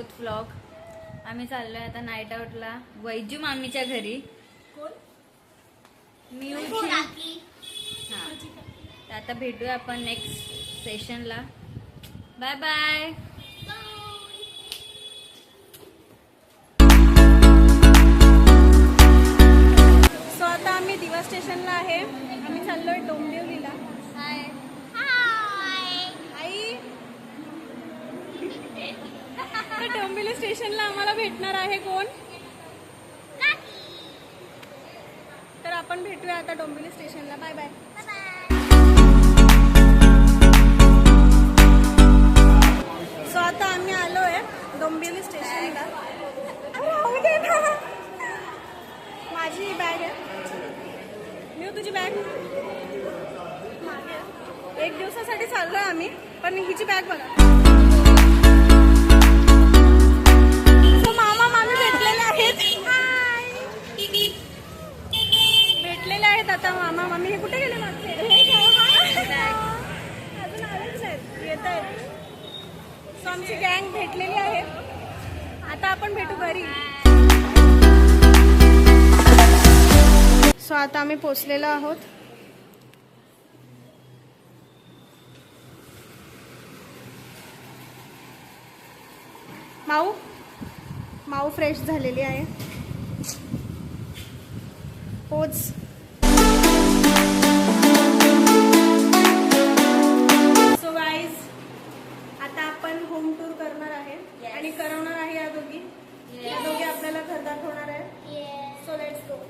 Fourth vlog. आम्ही चाललोय आता नाईट आउटला वैजू मामीच्या घरी. मी हा, तर आता भेटूया आपण नेक्स्ट सेशनला. Bye bye. सो आता आम्ही दिवा स्टेशनला आहे. आम्ही चाललोय डोंबिवलीला. हाय. आई तर डोंबिवली स्टेशनला आम्हाला भेटणार आहे कोण, तर आपण भेटूया आता डोंबिवली स्टेशनला. Bye bye. सो आता आम्ही आलोय डोंबिवली स्टेशनला. माझी बॅग आहे. मी तुझी बॅग एक दिवसासाठी चाललोय आम्ही, पण हिची बॅग बघा. सो मामा मामी भेटलेले आहेत. भेटलेले आहेत आता मामा मामी. हे कुठे गेले मागचे? अजून आलेच नाहीत, येत आहेत. सो आमची गँग भेटलेली आहे. आता आपण भेटू घरी. सो आता आम्ही पोचलेलो आहोत. माऊ माऊ फ्रेश झालेली आहे. पोच. सो गाईज आता आपण होम टूर करणार आहे आणि करवणार आहे या दोघी. या दोघी आपल्याला घर दाखवणार आहे. So let's go.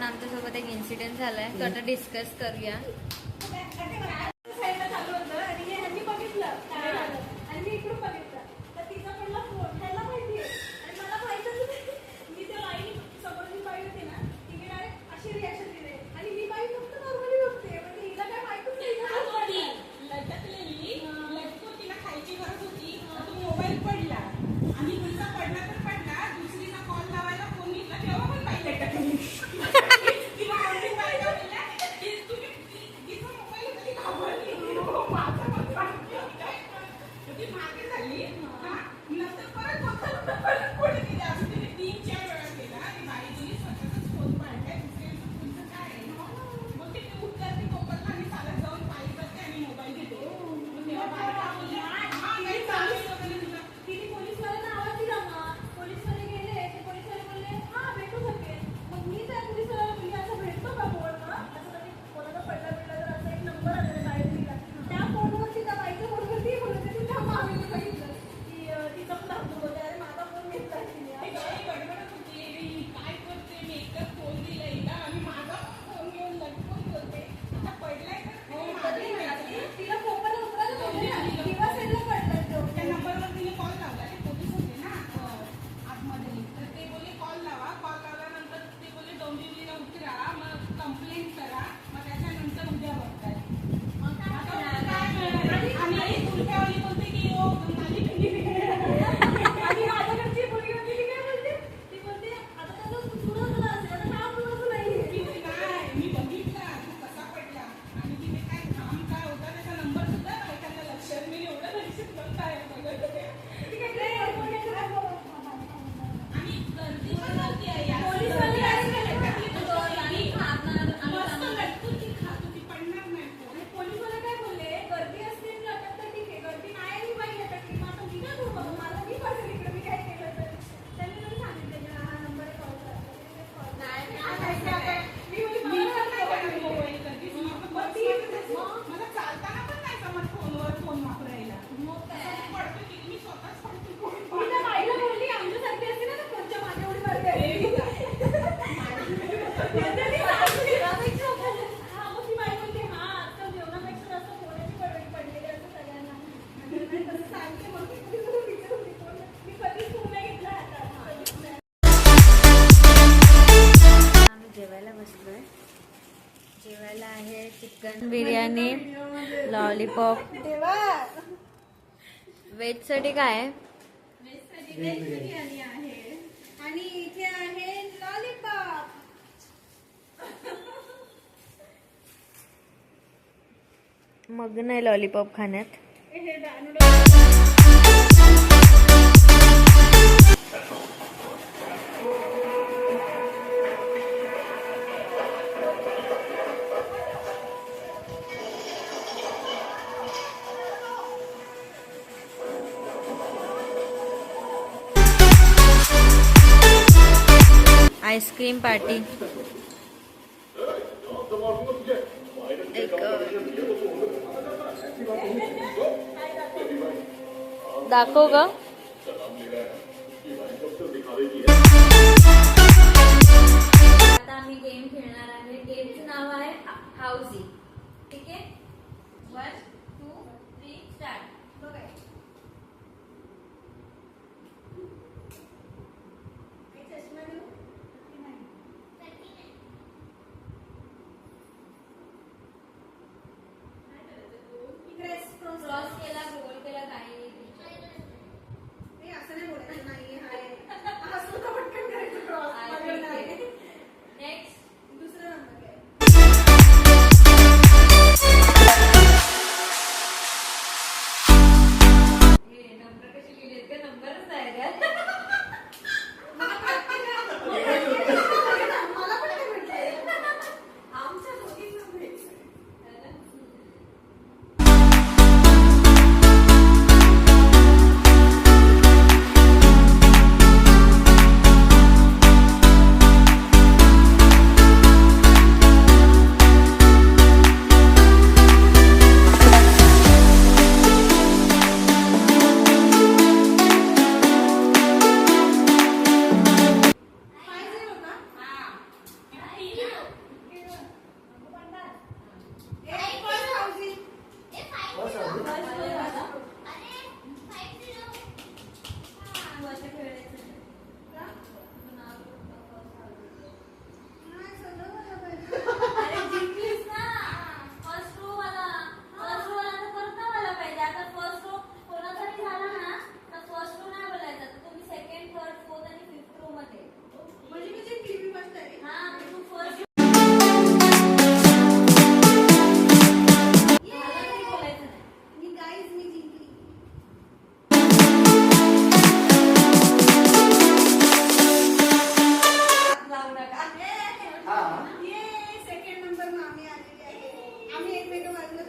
आमच्यासोबत एक इन्सिडेंट झालाय, तो आता डिस्कस करूया. Chicken biryani, lollipop. देवा व्हेज साठी काय आहे? व्हेज बिर्याणी आहे आणि इथे आहे लॉलीपॉप. मग नाही लॉलीपॉप खाण्यात. हे नूडल्स आईस्क्रीम पार्टी. एक दाखव ग. आता आम्ही गेम खेळणार आहे. गेमचं नाव आहे हाऊसी. ठीक आहे. 1 2 3 स्टार्ट. बघाय चष्मा देऊ क्रॉस केला, गोल केला, काही नाही असं नाही बोलायचं नाही हाय असं का पटकन करायचं क्रॉस. नेक्स्ट. दुसरं नंबर काय नंबर कशी लिहिले ते नंबरच आहे का? मला पण नाही भेटलंय. आमच्या दोघींना भेटलंय. म्हणजे मी जिंकली मी फर्स्ट आहे. मी गाईज मी जिंकली. ये सेकंड नंबर नं आम्ही आलेली आहे. आम्ही एकमेकां बाजूला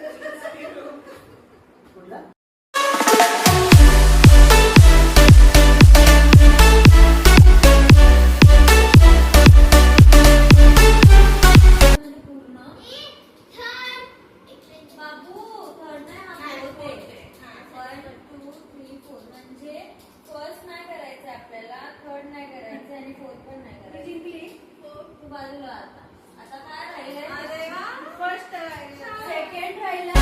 बाबू थर्ड नाही हा 1 2 3 4 म्हणजे फर्स्ट नाही करायचं आपल्याला, थर्ड नाही करायचं आणि फोर्थ पण नाही मी करायचं. जिंकली. तू बाजूला आता काय राहिलंय? फर्स्ट राहिला. सेकंड राहिला.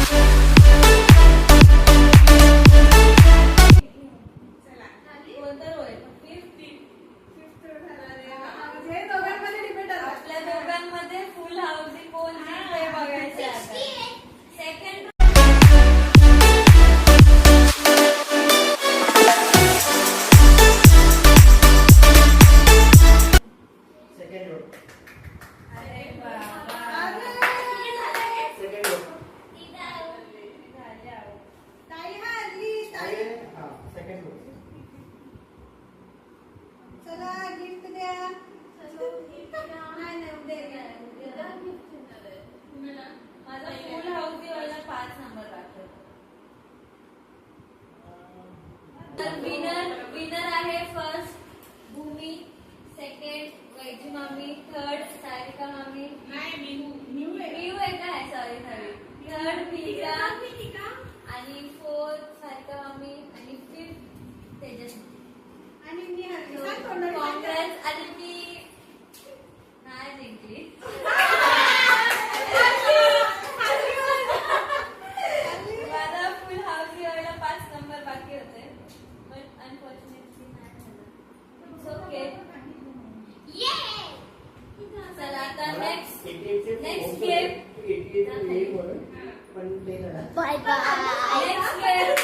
चला कोणतं होईल? फिफ्थ. फिफ्थ झाला रे. म्हणजे दोघांमध्ये डिपेंड आहे. आपल्या दोघांमध्ये फुल हाऊसी कोण जिंकतंय बघायचं आता. सेकंड अरे बाबा. झाले आहो. ताई हरली. ताई चला गिफ्ट द्या. नाही नाही उद्या माझा फुल हाऊसी वाला 5 नंबर बाकी. तर विनर आहे फर्स्ट भूमी, सेकंड वैजू मामी, थर्ड सारिका मामी, न्यू आहे काय? सॉरी थर्ड पिलिका आणि फोर्थ सारिका मामी आणि फिफ्थ तेजस. आणि मी हरली. सांग कोणाला काँग्रेस. आणि ती नाही जिंकली. माझा फुल हाऊसी व्हायला 5 नंबर बाकी होते, बट अनफॉर्च्युनेटली नाही झालं. ओके. चला आता नेक्स्ट गेम. पण ते घरात बाय बाय नेक्स्ट वेळ